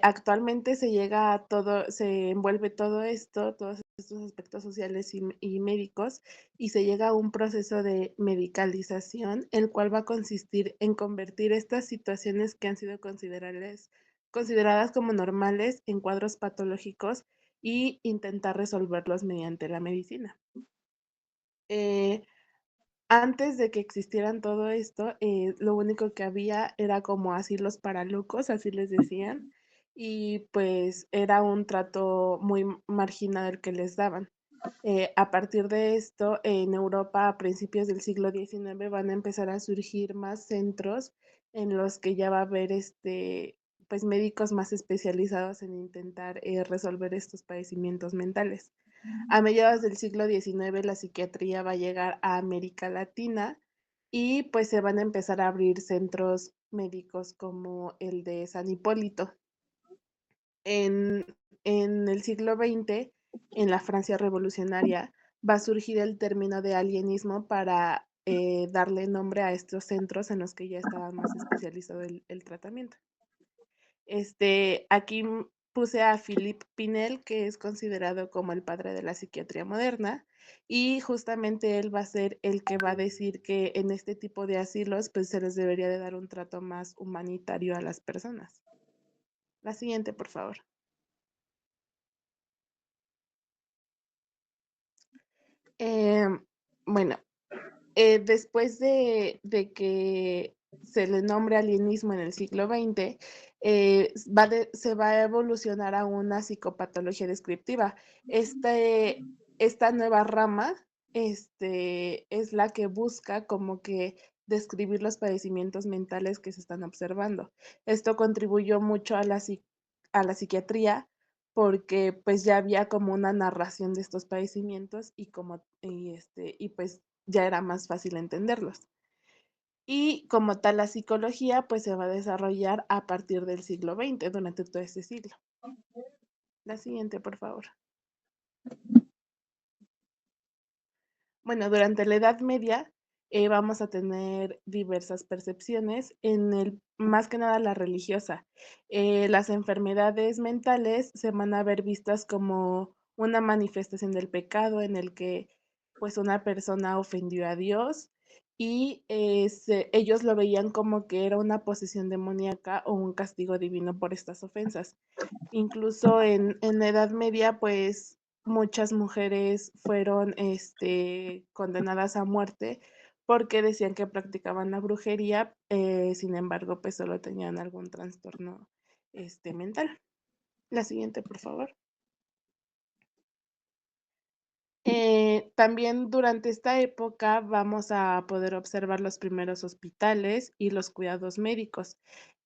Actualmente se llega a todo, se envuelve todo esto, todos estos aspectos sociales y médicos, y se llega a un proceso de medicalización, el cual va a consistir en convertir estas situaciones que han sido consideradas como normales en cuadros patológicos y intentar resolverlos mediante la medicina. Eh, Antes de que existieran todo esto, lo único que había era como asilos para locos, así les decían, y pues era un trato muy marginal el que les daban. A partir de esto, en Europa, a principios del siglo XIX, van a empezar a surgir más centros en los que ya va a haber pues médicos más especializados en intentar resolver estos padecimientos mentales. A mediados del siglo XIX la psiquiatría va a llegar a América Latina y pues se van a empezar a abrir centros médicos como el de San Hipólito. En, en el siglo XX, en la Francia revolucionaria, va a surgir el término de alienismo para darle nombre a estos centros en los que ya estaba más especializado el tratamiento. Aquí puse a Philippe Pinel, que es considerado como el padre de la psiquiatría moderna, y justamente él va a ser el que va a decir que en este tipo de asilos, pues se les debería de dar un trato más humanitario a las personas. La siguiente, por favor. Bueno, después de que se le nombre alienismo en el siglo XX, se va a evolucionar a una psicopatología descriptiva. Esta nueva rama es la que busca como que describir los padecimientos mentales que se están observando. Esto contribuyó mucho a la psiquiatría porque pues ya había como una narración de estos padecimientos y pues ya era más fácil entenderlos. Y como tal, la psicología pues se va a desarrollar a partir del siglo XX, durante todo este siglo. La siguiente, por favor. Bueno, durante la Edad Media vamos a tener diversas percepciones, más que nada la religiosa. Las enfermedades mentales se van a ver vistas como una manifestación del pecado en el que pues una persona ofendió a Dios y ellos lo veían como que era una posesión demoníaca o un castigo divino por estas ofensas. Incluso en la Edad Media, pues muchas mujeres fueron condenadas a muerte porque decían que practicaban la brujería, sin embargo, pues solo tenían algún trastorno mental. La siguiente, por favor. También durante esta época vamos a poder observar los primeros hospitales y los cuidados médicos.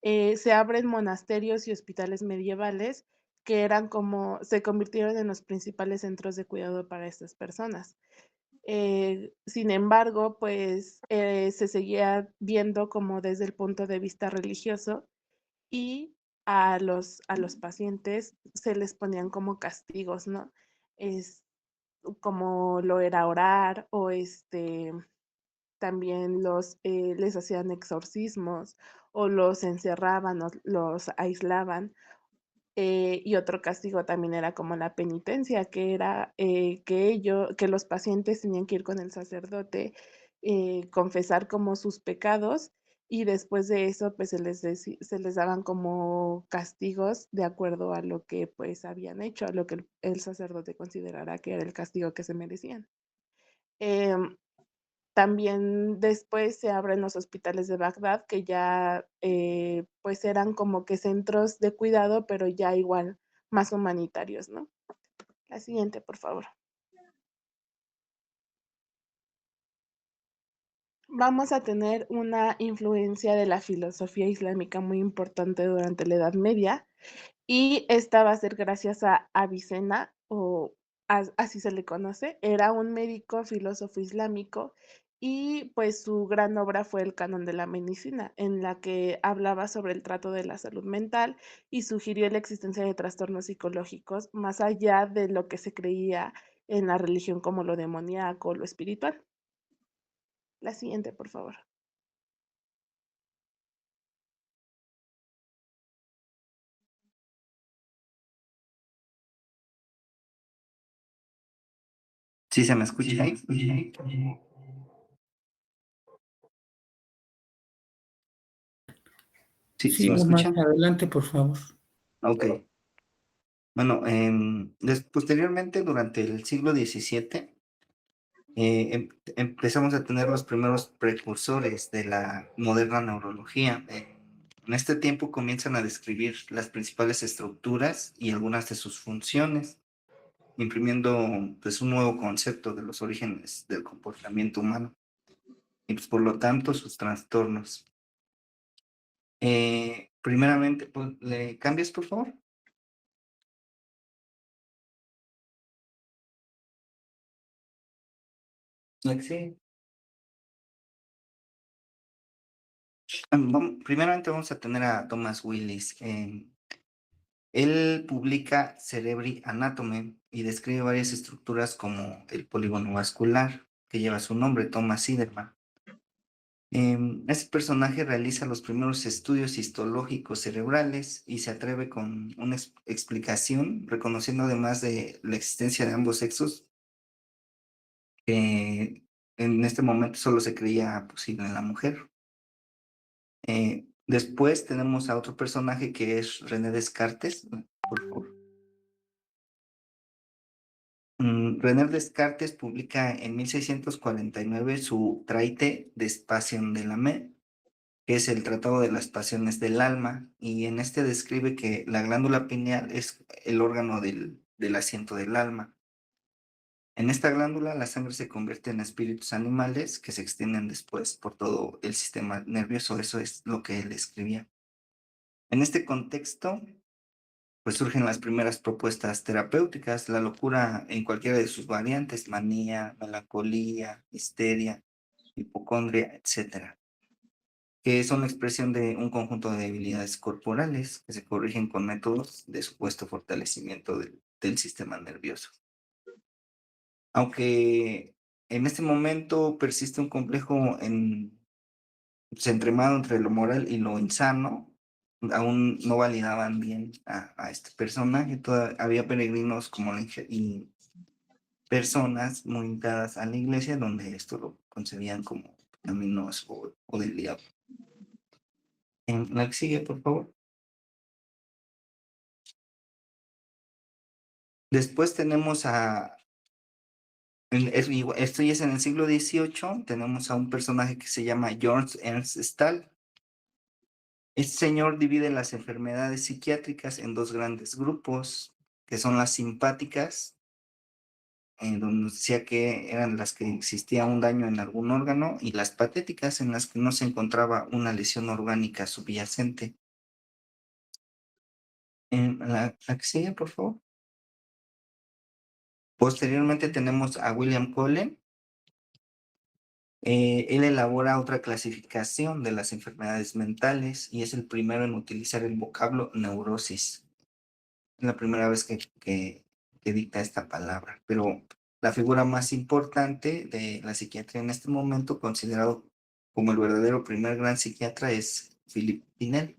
Se abren monasterios y hospitales medievales que se convirtieron en los principales centros de cuidado para estas personas. Sin embargo, pues se seguía viendo como desde el punto de vista religioso y a los pacientes se les ponían como castigos, ¿no? Es, como lo era orar o también les hacían exorcismos o los encerraban o los aislaban. Y otro castigo también era como la penitencia, que era que los pacientes tenían que ir con el sacerdote, confesar como sus pecados y después de eso pues se les daban como castigos de acuerdo a lo que pues habían hecho, a lo que el sacerdote considerara que era el castigo que se merecían. Em, También después se abren los hospitales de Bagdad, que ya pues eran como que centros de cuidado, pero ya igual más humanitarios, ¿no? La siguiente, por favor. Vamos a tener una influencia de la filosofía islámica muy importante durante la Edad Media y esta va a ser gracias a Avicena, o así se le conoce. Era un médico filósofo islámico y pues su gran obra fue el Canon de la Medicina, en la que hablaba sobre el trato de la salud mental y sugirió la existencia de trastornos psicológicos más allá de lo que se creía en la religión como lo demoníaco o lo espiritual. La siguiente, por favor. ¿Sí se me escucha ahí? ¿Sí, sí Sí, me Omar, escuchan? adelante, por favor. Okey. Bueno, posteriormente, durante el siglo XVII, empezamos a tener los primeros precursores de la moderna neurología. En este tiempo comienzan a describir las principales estructuras y algunas de sus funciones, imprimiendo, pues, un nuevo concepto de los orígenes del comportamiento humano y, pues, por lo tanto, sus trastornos. Primeramente, pues, ¿le cambias, por favor? La que sigue. Primeramente vamos a tener a Thomas Willis. Él publica Cerebri Anatomy y describe varias estructuras como el polígono vascular, que lleva su nombre, Thomas Siderman. Este personaje realiza los primeros estudios histológicos cerebrales y se atreve con una explicación, reconociendo además de la existencia de ambos sexos, que en este momento solo se creía posible en la mujer. Después tenemos a otro personaje que es René Descartes, por favor. René Descartes publica en 1649 su Traité des Passions de l'âme, que es el Tratado de las Pasiones del Alma, y en este describe que la glándula pineal es el órgano del asiento del alma. En esta glándula la sangre se convierte en espíritus animales que se extienden después por todo el sistema nervioso, eso es lo que él escribía. En este contexto, pues surgen las primeras propuestas terapéuticas, la locura en cualquiera de sus variantes, manía, melancolía, histeria, hipocondria, etcétera, que son la expresión de un conjunto de debilidades corporales que se corrigen con métodos de supuesto fortalecimiento del sistema nervioso. Aunque en este momento persiste un complejo entremado entre lo moral y lo insano, aún no validaban bien a este personaje. Había peregrinos como y personas muy ligadas a la iglesia donde esto lo concebían como caminos o del diablo. En la que sigue, por favor. Después tenemos esto ya es en el siglo XVIII, tenemos a un personaje que se llama George Ernst Stahl. Este señor divide las enfermedades psiquiátricas en dos grandes grupos, que son las simpáticas, en donde nos decía que eran las que existía un daño en algún órgano, y las patéticas, en las que no se encontraba una lesión orgánica subyacente. La que sigue, por favor. Posteriormente tenemos a William Cullen. Él elabora otra clasificación de las enfermedades mentales y es el primero en utilizar el vocablo neurosis. Es la primera vez que dicta esta palabra, pero la figura más importante de la psiquiatría en este momento, considerado como el verdadero primer gran psiquiatra, es Philippe Pinel.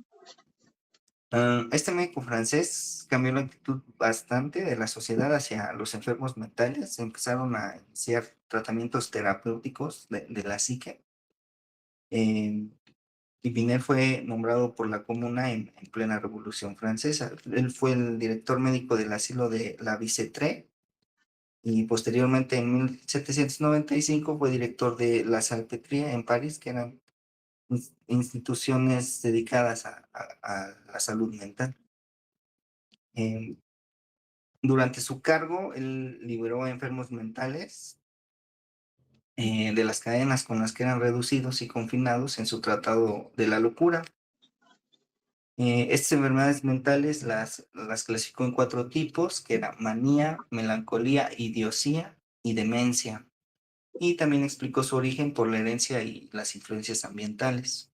Este médico francés cambió la actitud bastante de la sociedad hacia los enfermos mentales. Se empezaron a iniciar tratamientos terapéuticos de la psique. Y Pinel fue nombrado por la Comuna en plena Revolución Francesa. Él fue el director médico del asilo de la Bicêtre y posteriormente en 1795 fue director de la Salpêtrière en París, que eran instituciones dedicadas a la salud mental. Eh, Durante su cargo, él liberó a enfermos mentales de las cadenas con las que eran reducidos y confinados en su Tratado de la Locura. Estas enfermedades mentales las clasificó en cuatro tipos, que era manía, melancolía, idiosía y demencia. Y también explicó su origen por la herencia y las influencias ambientales.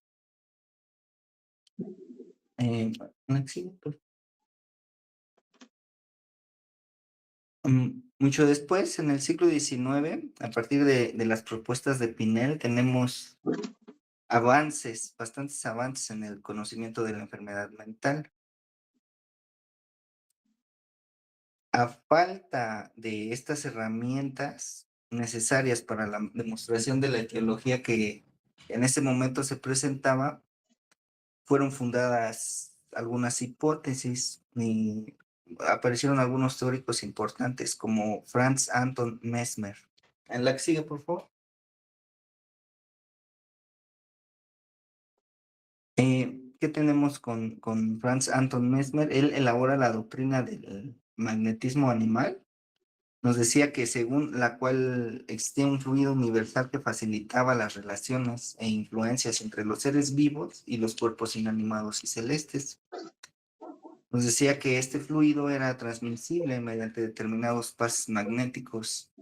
Eh, sí, pues, mucho después, en el siglo XIX, a partir de las propuestas de Pinel, tenemos bastantes avances en el conocimiento de la enfermedad mental. A falta de estas herramientas, necesarias para la demostración de la etiología que en ese momento se presentaba, fueron fundadas algunas hipótesis y aparecieron algunos teóricos importantes como Franz Anton Mesmer. En la que sigue, por favor. ¿Qué tenemos con Franz Anton Mesmer? Él elabora la doctrina del magnetismo animal. Nos decía que según la cual existía un fluido universal que facilitaba las relaciones e influencias entre los seres vivos y los cuerpos inanimados y celestes. Nos decía que este fluido era transmisible mediante determinados pases magnéticos.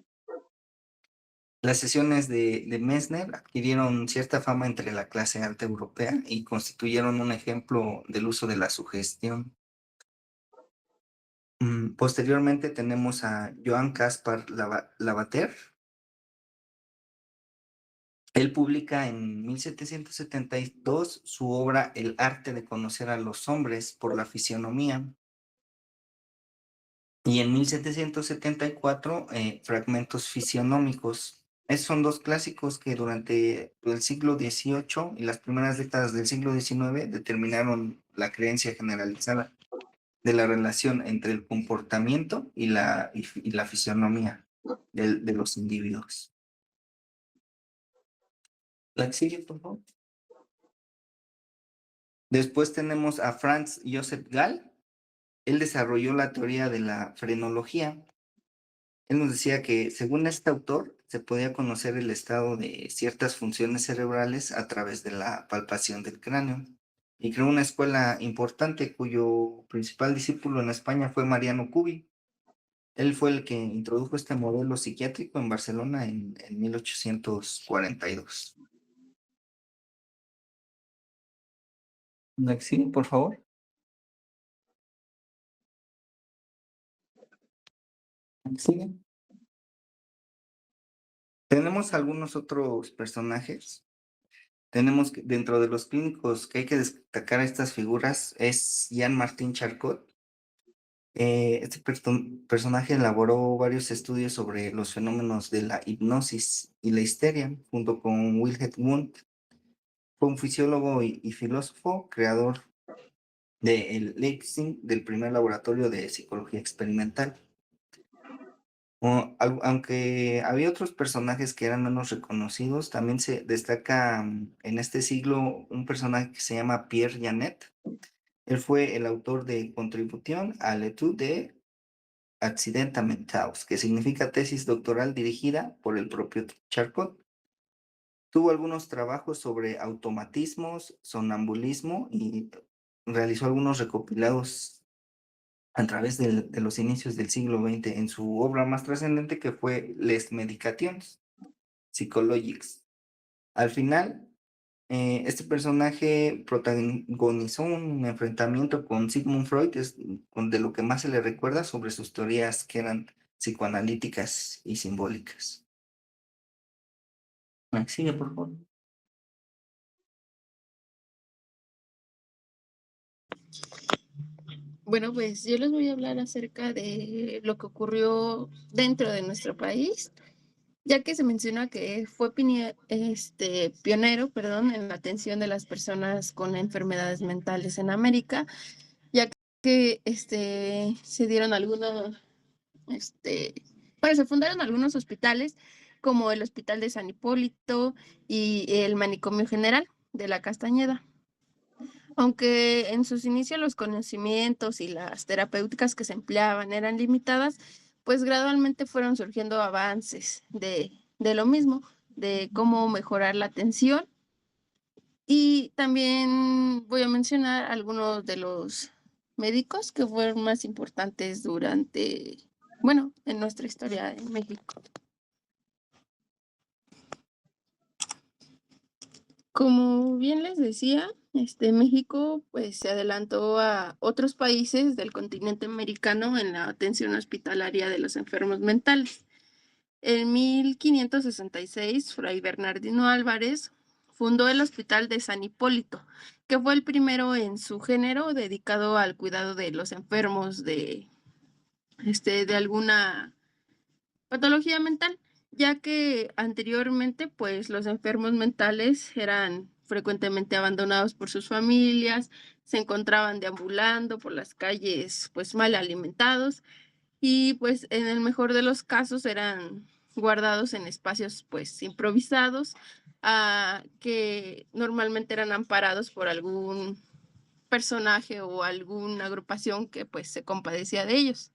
Las sesiones de Messner adquirieron cierta fama entre la clase alta europea y constituyeron un ejemplo del uso de la sugestión. Posteriormente tenemos a Johann Caspar Lavater. Él publica en 1772 su obra El arte de conocer a los hombres por la fisionomía. Y en 1774, Fragmentos fisionómicos. Esos son dos clásicos que durante el siglo XVIII y las primeras décadas del siglo XIX determinaron la creencia generalizada de la relación entre el comportamiento y la fisionomía de los individuos. La que sigue, por favor. Después tenemos a Franz Joseph Gall. Él desarrolló la teoría de la frenología. Él nos decía que, según este autor, se podía conocer el estado de ciertas funciones cerebrales a través de la palpación del cráneo. Y creó una escuela importante cuyo principal discípulo en España fue Mariano Cubi. Él fue el que introdujo este modelo psiquiátrico en Barcelona en 1842. Next, por favor. Sigue. Tenemos algunos otros personajes. Tenemos que, dentro de los clínicos que hay que destacar estas figuras, es Jean-Martin Charcot. Este personaje elaboró varios estudios sobre los fenómenos de la hipnosis y la histeria, junto con Wilhelm Wundt. Fue un fisiólogo y filósofo, creador del Leipzig, del primer laboratorio de psicología experimental. Aunque había otros personajes que eran menos reconocidos, también se destaca en este siglo un personaje que se llama Pierre Janet. Él fue el autor de Contribución à l'étude de Accidenta Mentals, que significa tesis doctoral dirigida por el propio Charcot. Tuvo algunos trabajos sobre automatismos, sonambulismo y realizó algunos recopilados a través de los inicios del siglo XX en su obra más trascendente, que fue Les Medications Psychologiques. Al final, este personaje protagonizó un enfrentamiento con Sigmund Freud, de lo que más se le recuerda sobre sus teorías que eran psicoanalíticas y simbólicas. Sigue, por favor. Bueno, pues yo les voy a hablar acerca de lo que ocurrió dentro de nuestro país, ya que se menciona que fue pionero, en la atención de las personas con enfermedades mentales en América, ya que se dieron algunos, se fundaron algunos hospitales, como el Hospital de San Hipólito y el Manicomio General de la Castañeda. Aunque en sus inicios los conocimientos y las terapéuticas que se empleaban eran limitadas, pues gradualmente fueron surgiendo avances de lo mismo, de cómo mejorar la atención. Y también voy a mencionar algunos de los médicos que fueron más importantes en nuestra historia en México. Como bien les decía, México pues se adelantó a otros países del continente americano en la atención hospitalaria de los enfermos mentales. En 1566, Fray Bernardino Álvarez fundó el Hospital de San Hipólito, que fue el primero en su género dedicado al cuidado de los enfermos de alguna patología mental. ya que anteriormente, pues, los enfermos mentales eran frecuentemente abandonados por sus familias, se encontraban deambulando por las calles, pues, mal alimentados y, pues, en el mejor de los casos eran guardados en espacios, pues, improvisados, que normalmente eran amparados por algún personaje o alguna agrupación que, pues, se compadecía de ellos.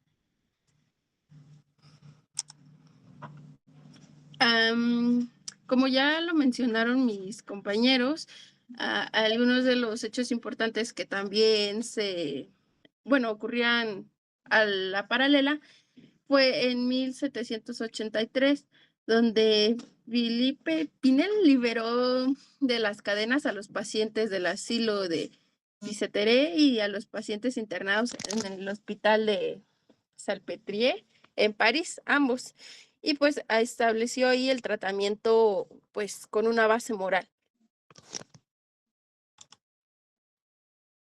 Como ya lo mencionaron mis compañeros, algunos de los hechos importantes que también ocurrían a la paralela fue en 1783, donde Felipe Pinel liberó de las cadenas a los pacientes del asilo de Bicêtre y a los pacientes internados en el hospital de Salpêtrière en París, ambos. Y pues estableció ahí el tratamiento pues con una base moral.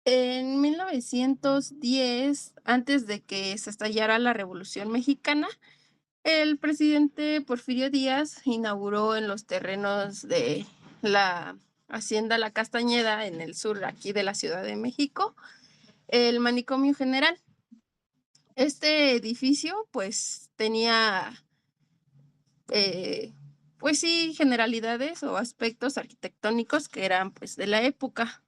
En 1910, antes de que se estallara la Revolución Mexicana, el presidente Porfirio Díaz inauguró en los terrenos de la Hacienda La Castañeda, en el sur aquí de la Ciudad de México, el Manicomio General. Este edificio pues tenía pues sí, generalidades o aspectos arquitectónicos que eran pues de la época.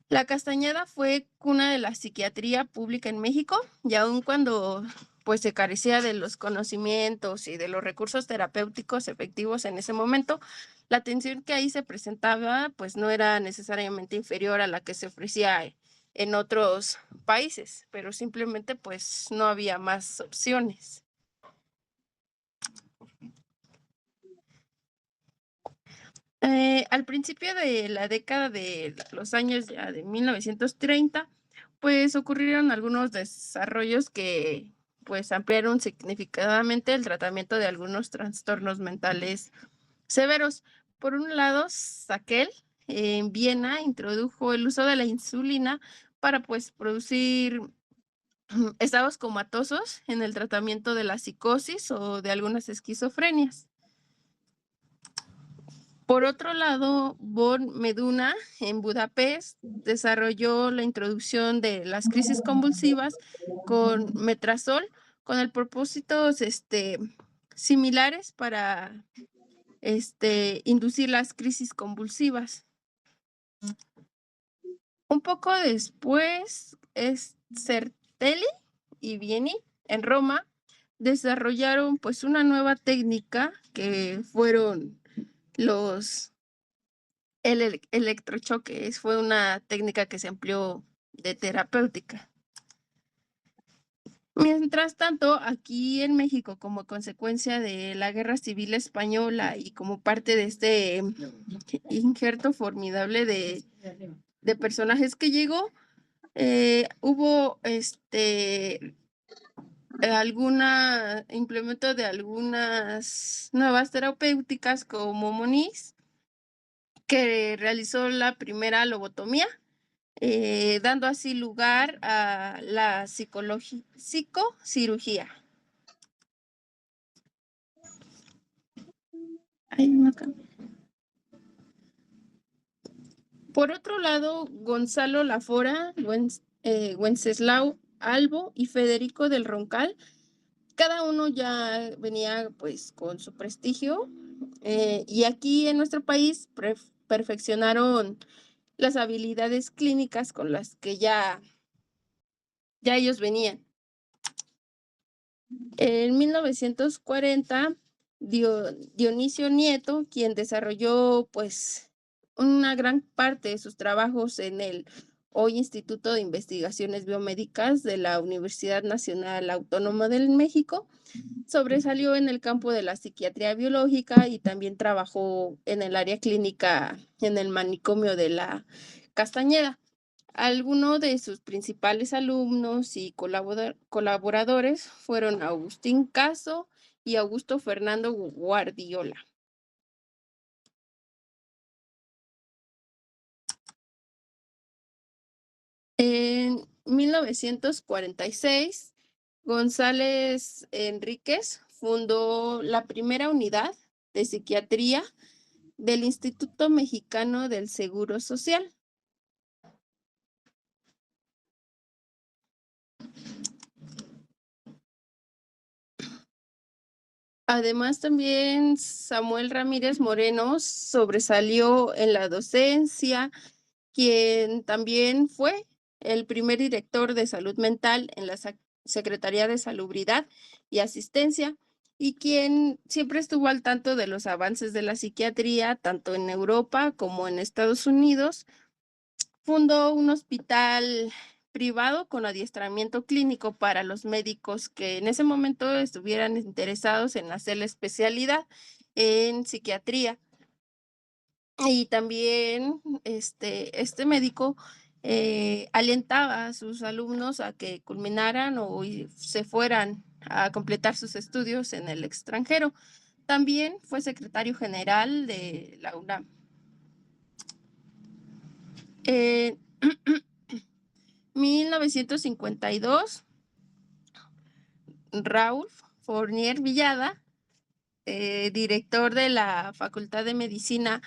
La Castañeda fue cuna de la psiquiatría pública en México y aun cuando pues se carecía de los conocimientos y de los recursos terapéuticos efectivos en ese momento, la atención que ahí se presentaba pues no era necesariamente inferior a la que se ofrecía en otros países, pero simplemente pues no había más opciones. Al principio de la década de los años ya de 1930, pues ocurrieron algunos desarrollos que pues ampliaron significativamente el tratamiento de algunos trastornos mentales severos. Por un lado, Haeckel en Viena introdujo el uso de la insulina para pues producir estados comatosos en el tratamiento de la psicosis o de algunas esquizofrenias. Por otro lado, von Meduna en Budapest desarrolló la introducción de las crisis convulsivas con metrazol con el propósitos similares para inducir las crisis convulsivas. Un poco después, Sertelli y Vieni en Roma desarrollaron pues una nueva técnica que fueron el electrochoque. Fue una técnica que se empleó de terapéutica. Mientras tanto, aquí en México, como consecuencia de la Guerra Civil Española y como parte de este injerto formidable de personajes que llegó, hubo implemento de algunas nuevas terapéuticas como Moniz, que realizó la primera lobotomía, dando así lugar a la psicocirugía. Por otro lado, Gonzalo Lafora, Wenceslao Albo y Federico del Roncal, cada uno ya venía pues con su prestigio, y aquí en nuestro país perfeccionaron las habilidades clínicas con las que ya ellos venían. En 1940, Dionisio Nieto, quien desarrolló pues una gran parte de sus trabajos en el hoy Instituto de Investigaciones Biomédicas de la Universidad Nacional Autónoma del México, sobresalió en el campo de la psiquiatría biológica y también trabajó en el área clínica en el manicomio de la Castañeda. Algunos de sus principales alumnos y colaboradores fueron Agustín Caso y Augusto Fernando Guardiola. En 1946, González Enríquez fundó la primera unidad de psiquiatría del Instituto Mexicano del Seguro Social. Además, también Samuel Ramírez Moreno sobresalió en la docencia, quien también fue el primer director de salud mental en la Secretaría de Salubridad y Asistencia, y quien siempre estuvo al tanto de los avances de la psiquiatría, tanto en Europa como en Estados Unidos. Fundó un hospital privado con adiestramiento clínico para los médicos que en ese momento estuvieran interesados en hacer la especialidad en psiquiatría. Y también este médico alentaba a sus alumnos a que culminaran o se fueran a completar sus estudios en el extranjero. También fue secretario general de la UNAM. En 1952, Raúl Fournier Villada, director de la Facultad de Medicina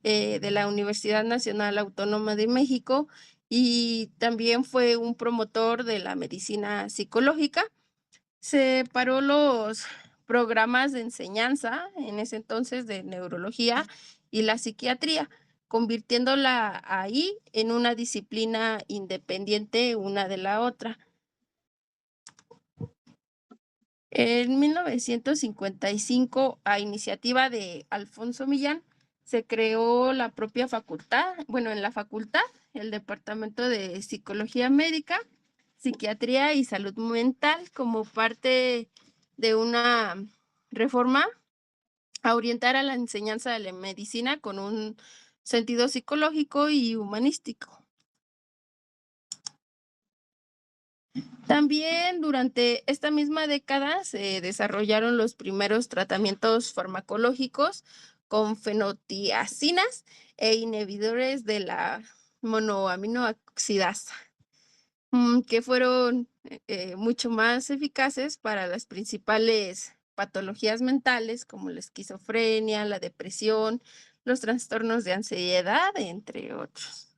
de la Universidad Nacional Autónoma de México, y también fue un promotor de la medicina psicológica. Separó los programas de enseñanza en ese entonces de neurología y la psiquiatría, convirtiéndola ahí en una disciplina independiente una de la otra. En 1955, a iniciativa de Alfonso Millán, se creó la propia facultad, en la facultad, el Departamento de Psicología Médica, Psiquiatría y Salud Mental, como parte de una reforma a orientar a la enseñanza de la medicina con un sentido psicológico y humanístico. También durante esta misma década se desarrollaron los primeros tratamientos farmacológicos con fenotiacinas e inhibidores de la monoaminoxidasa, que fueron mucho más eficaces para las principales patologías mentales como la esquizofrenia, la depresión, los trastornos de ansiedad, entre otros.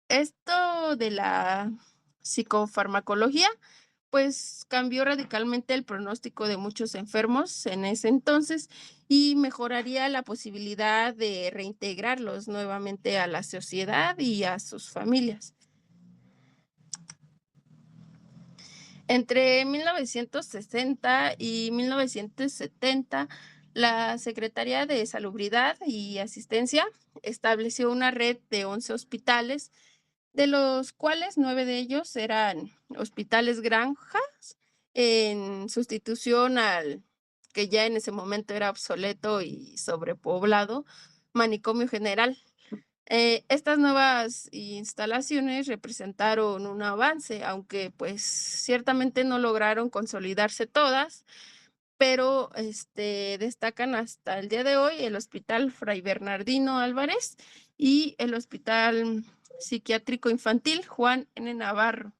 Esto de la psicofarmacología, pues cambió radicalmente el pronóstico de muchos enfermos en ese entonces y mejoraría la posibilidad de reintegrarlos nuevamente a la sociedad y a sus familias. Entre 1960 y 1970, la Secretaría de Salubridad y Asistencia estableció una red de 11 hospitales, de los cuales 9 de ellos eran hospitales granjas, en sustitución al que ya en ese momento era obsoleto y sobrepoblado manicomio general. Estas nuevas instalaciones representaron un avance, aunque pues ciertamente no lograron consolidarse todas, pero destacan hasta el día de hoy el Hospital Fray Bernardino Álvarez y el Hospital Psiquiátrico Infantil Juan N. Navarro.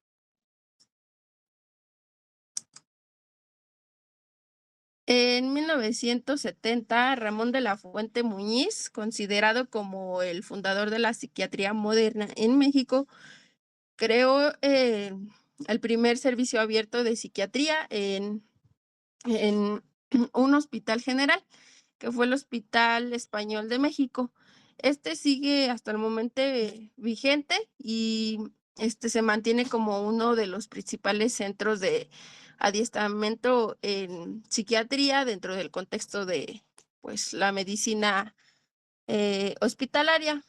En 1970, Ramón de la Fuente Muñiz, considerado como el fundador de la psiquiatría moderna en México, creó el primer servicio abierto de psiquiatría en un hospital general, que fue el Hospital Español de México. Este sigue hasta el momento vigente y se mantiene como uno de los principales centros de adiestramiento en psiquiatría dentro del contexto de pues la medicina hospitalaria.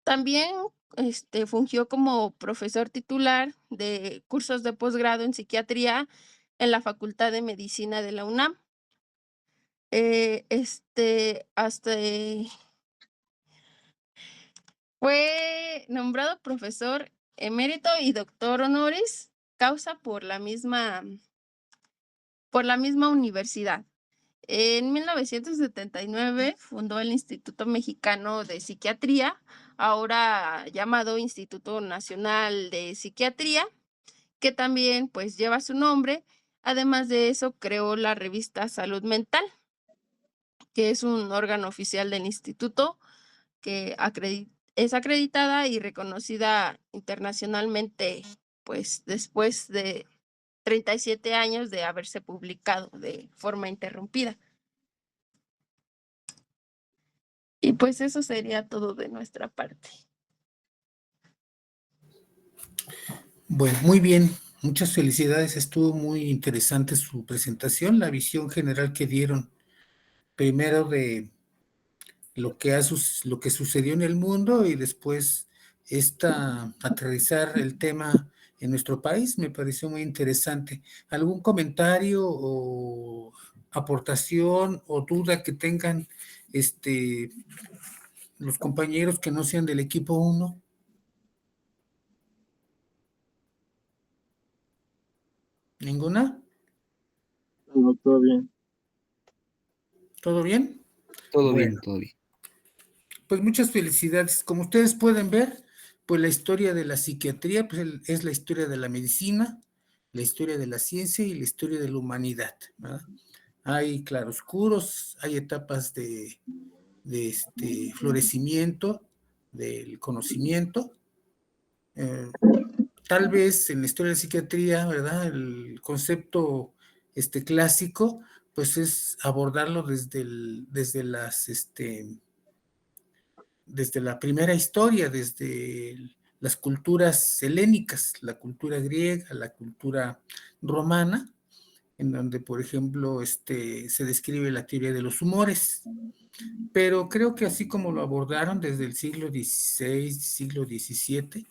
También fungió como profesor titular de cursos de posgrado en psiquiatría en la Facultad de Medicina de la UNAM. Fue nombrado profesor emérito y doctor honoris causa por la misma universidad. En 1979 fundó el Instituto Mexicano de Psiquiatría, ahora llamado Instituto Nacional de Psiquiatría, que también pues lleva su nombre, Además de eso, creó la revista Salud Mental, que es un órgano oficial del instituto que es acreditada y reconocida internacionalmente, pues después de 37 años de haberse publicado de forma interrumpida. Y pues eso sería todo de nuestra parte. Bueno, muy bien. Muchas felicidades. Estuvo muy interesante su presentación, la visión general que dieron primero de lo que sucedió en el mundo y después aterrizar el tema en nuestro país. Me pareció muy interesante. ¿Algún comentario o aportación o duda que tengan los compañeros que no sean del equipo 1? ¿Ninguna? No, todo bien. ¿Todo bien? Todo Bueno. bien, todo bien. Pues muchas felicidades. Como ustedes pueden ver, pues la historia de la psiquiatría pues es la historia de la medicina, la historia de la ciencia y la historia de la humanidad, ¿verdad? Hay claroscuros, hay etapas de florecimiento del conocimiento. Tal vez en la historia de la psiquiatría, ¿verdad? El concepto clásico, pues es abordarlo desde la primera historia, desde las culturas helénicas, la cultura griega, la cultura romana, en donde, por ejemplo, se describe la teoría de los humores. Pero creo que así como lo abordaron desde el siglo XVI, siglo XVII,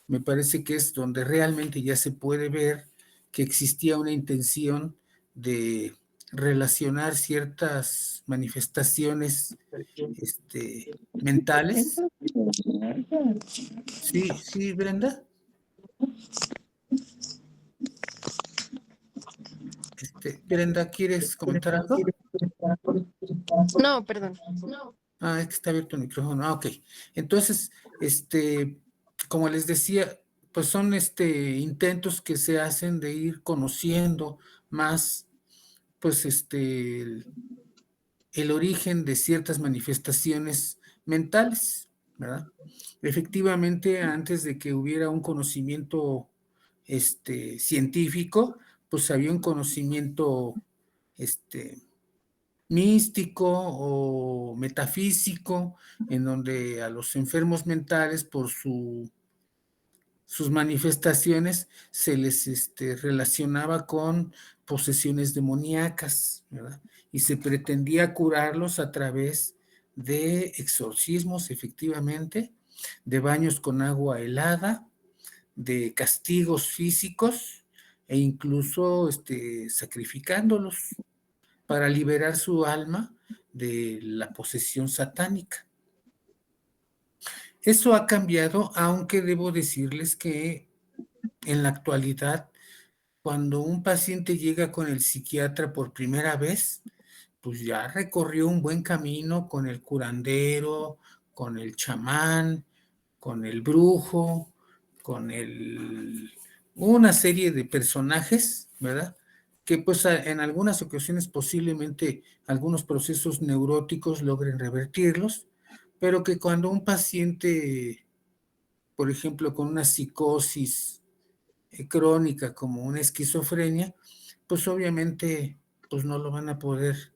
me parece que es donde realmente ya se puede ver que existía una intención de relacionar ciertas manifestaciones mentales. Sí, Brenda. Brenda, ¿quieres comentar algo? No, perdón. Ah, es que está abierto el micrófono. Ah, ok. Entonces, como les decía, pues son intentos que se hacen de ir conociendo más, pues el origen de ciertas manifestaciones mentales, ¿verdad? Efectivamente, antes de que hubiera un conocimiento científico, pues había un conocimiento místico o metafísico, en donde a los enfermos mentales, por sus manifestaciones, se les relacionaba con posesiones demoníacas, ¿verdad? Y se pretendía curarlos a través de exorcismos, efectivamente, de baños con agua helada, de castigos físicos e incluso sacrificándolos para liberar su alma de la posesión satánica. Eso ha cambiado, aunque debo decirles que en la actualidad, cuando un paciente llega con el psiquiatra por primera vez, pues ya recorrió un buen camino con el curandero, con el chamán, con el brujo, con una serie de personajes, ¿verdad? Que pues en algunas ocasiones posiblemente algunos procesos neuróticos logren revertirlos, pero que cuando un paciente, por ejemplo, con una psicosis crónica como una esquizofrenia, pues obviamente pues no lo van a poder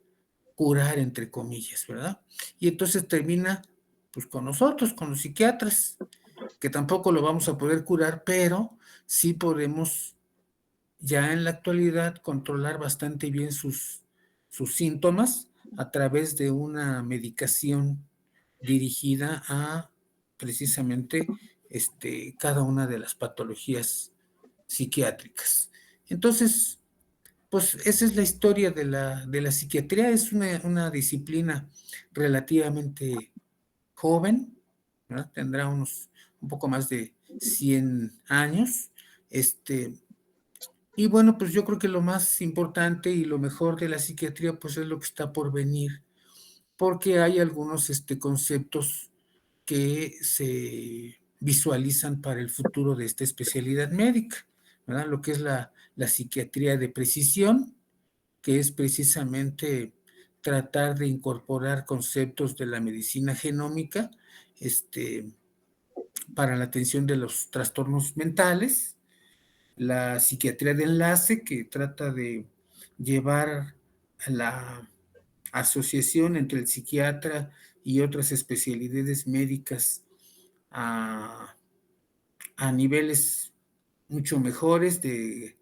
curar, entre comillas, ¿verdad? Y entonces termina pues con nosotros, con los psiquiatras, que tampoco lo vamos a poder curar, pero sí podemos ya en la actualidad controlar bastante bien sus síntomas a través de una medicación dirigida a precisamente cada una de las patologías psiquiátricas. Entonces, pues esa es la historia de la psiquiatría. Es una disciplina relativamente joven, ¿verdad? Tendrá un poco más de 100 años. Y bueno, pues yo creo que lo más importante y lo mejor de la psiquiatría, pues es lo que está por venir, porque hay algunos conceptos que se visualizan para el futuro de esta especialidad médica, ¿verdad? Lo que es la psiquiatría de precisión, que es precisamente tratar de incorporar conceptos de la medicina genómica para la atención de los trastornos mentales, la psiquiatría de enlace, que trata de llevar la asociación entre el psiquiatra y otras especialidades médicas a niveles mucho mejores de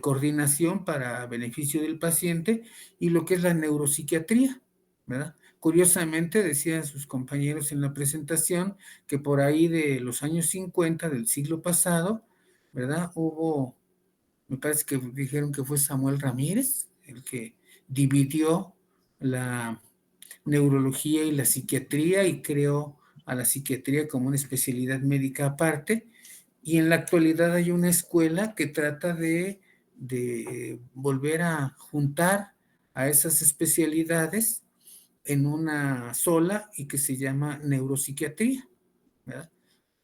coordinación para beneficio del paciente, y lo que es la neuropsiquiatría, ¿verdad? Curiosamente, decían sus compañeros en la presentación que por ahí de los años 50 del siglo pasado, ¿verdad? Hubo, me parece que dijeron que fue Samuel Ramírez el que dividió la neurología y la psiquiatría y creó a la psiquiatría como una especialidad médica aparte. Y en la actualidad hay una escuela que trata de volver a juntar a esas especialidades en una sola y que se llama neuropsiquiatría, ¿verdad?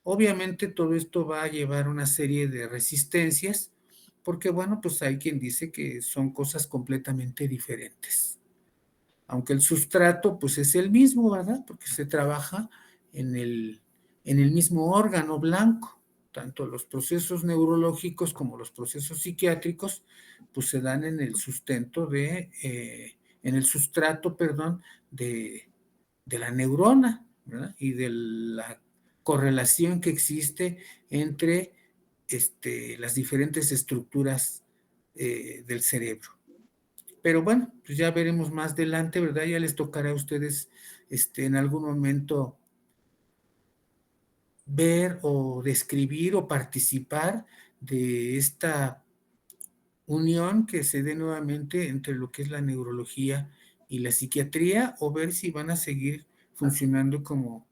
Obviamente todo esto va a llevar una serie de resistencias porque, bueno, pues hay quien dice que son cosas completamente diferentes. Aunque el sustrato pues es el mismo, ¿verdad? Porque se trabaja en el mismo órgano blanco. Tanto los procesos neurológicos como los procesos psiquiátricos pues se dan en el sustento en el sustrato, perdón, de la neurona, ¿verdad? Y de la correlación que existe entre las diferentes estructuras del cerebro. Pero bueno, pues ya veremos más adelante, ¿verdad? Ya les tocará a ustedes en algún momento ver o describir o participar de esta unión que se dé nuevamente entre lo que es la neurología y la psiquiatría, o ver si van a seguir funcionando como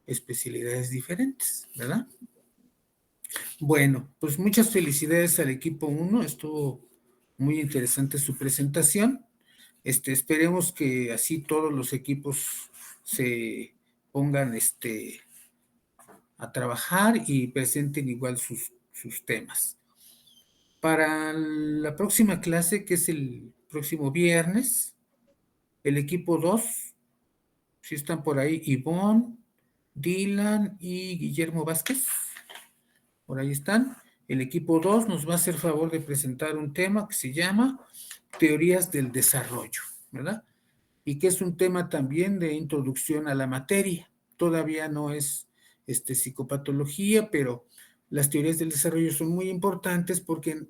especialidades diferentes, ¿verdad? Bueno, pues muchas felicidades al equipo 1, estuvo muy interesante su presentación. Esperemos que así todos los equipos se pongan a trabajar y presenten igual sus temas. Para la próxima clase, que es el próximo viernes, el equipo 2, si están por ahí, Ivonne, Dylan y Guillermo Vázquez, por ahí están. El equipo 2 nos va a hacer favor de presentar un tema que se llama Teorías del Desarrollo, ¿verdad? Y que es un tema también de introducción a la materia. Todavía no es psicopatología, pero las teorías del desarrollo son muy importantes porque,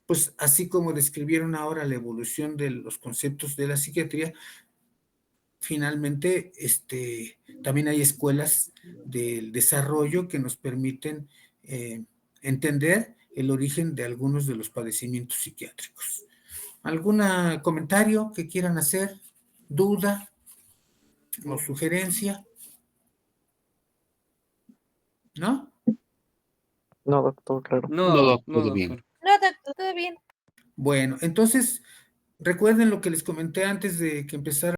pues, así como describieron ahora la evolución de los conceptos de la psiquiatría, finalmente también hay escuelas del desarrollo que nos permiten entender el origen de algunos de los padecimientos psiquiátricos. ¿Algún comentario que quieran hacer? ¿Duda o sugerencia? ¿No? No, doctor, claro. No, todo bien. No, doctor, todo bien. Bueno, entonces recuerden lo que les comenté antes de que empezara